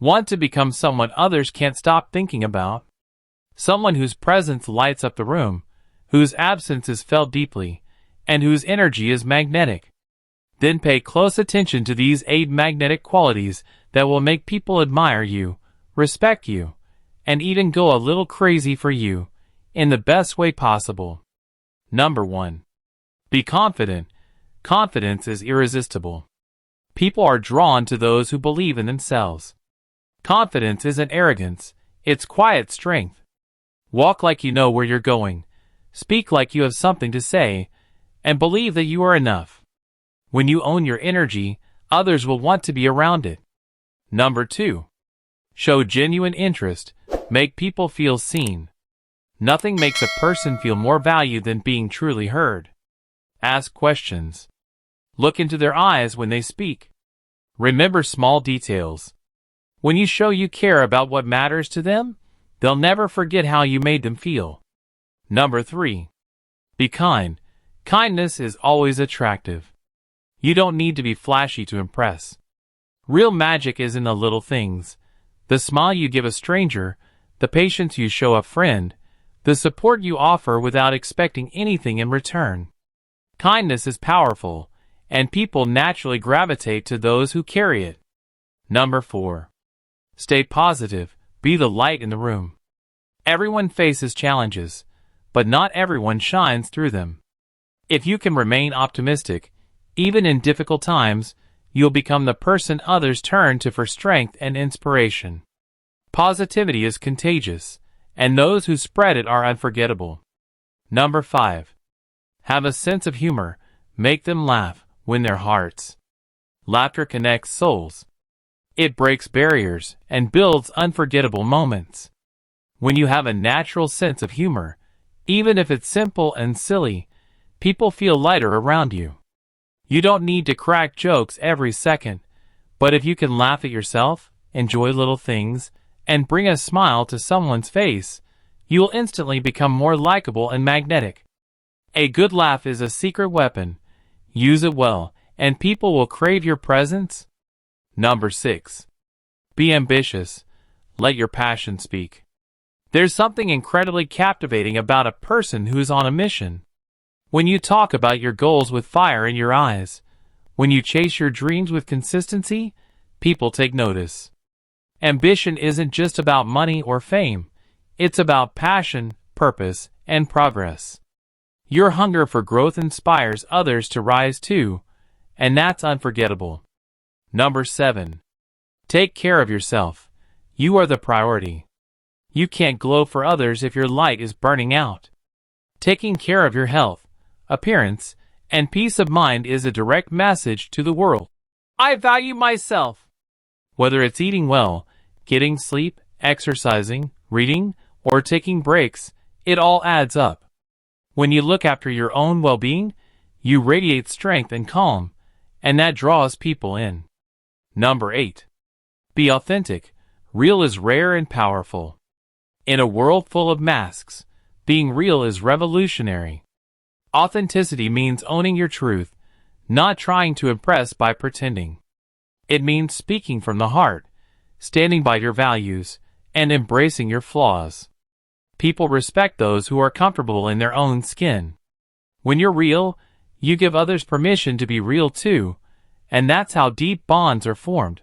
Want to become someone others can't stop thinking about? Someone whose presence lights up the room, whose absence is felt deeply, and whose energy is magnetic. Then pay close attention to these 8 magnetic qualities that will make people admire you, respect you, and even go a little crazy for you, in the best way possible. Number 1. Be confident. Confidence is irresistible. People are drawn to those who believe in themselves. Confidence isn't arrogance, it's quiet strength. Walk like you know where you're going, speak like you have something to say, and believe that you are enough. When you own your energy, others will want to be around it. Number 2. Show genuine interest. Make people feel seen. Nothing makes a person feel more valued than being truly heard. Ask questions. Look into their eyes when they speak. Remember small details. When you show you care about what matters to them, they'll never forget how you made them feel. Number 3. Be kind. Kindness is always attractive. You don't need to be flashy to impress. Real magic is in the little things. The smile you give a stranger, the patience you show a friend, the support you offer without expecting anything in return. Kindness is powerful, and people naturally gravitate to those who carry it. Number 4. Stay positive. Be the light in the room. Everyone faces challenges, but not everyone shines through them. If you can remain optimistic, even in difficult times, you'll become the person others turn to for strength and inspiration. Positivity is contagious, and those who spread it are unforgettable. Number 5. Have a sense of humor. Make them laugh, win their hearts. Laughter connects souls. It breaks barriers and builds unforgettable moments. When you have a natural sense of humor, even if it's simple and silly, people feel lighter around you. You don't need to crack jokes every second, but if you can laugh at yourself, enjoy little things, and bring a smile to someone's face, you will instantly become more likable and magnetic. A good laugh is a secret weapon. Use it well, and people will crave your presence. Number 6. Be ambitious. Let your passion speak. There's something incredibly captivating about a person who's on a mission. When you talk about your goals with fire in your eyes, when you chase your dreams with consistency, people take notice. Ambition isn't just about money or fame. It's about passion, purpose, and progress. Your hunger for growth inspires others to rise too, and that's unforgettable. Number 7. Take care of yourself. You are the priority. You can't glow for others if your light is burning out. Taking care of your health, appearance, and peace of mind is a direct message to the world. I value myself. Whether it's eating well, getting sleep, exercising, reading, or taking breaks, it all adds up. When you look after your own well-being, you radiate strength and calm, and that draws people in. Number 8. Be authentic. Real is rare and powerful. In a world full of masks, being real is revolutionary. Authenticity means owning your truth, not trying to impress by pretending. It means speaking from the heart, standing by your values, and embracing your flaws. People respect those who are comfortable in their own skin. When you're real, you give others permission to be real too, and that's how deep bonds are formed.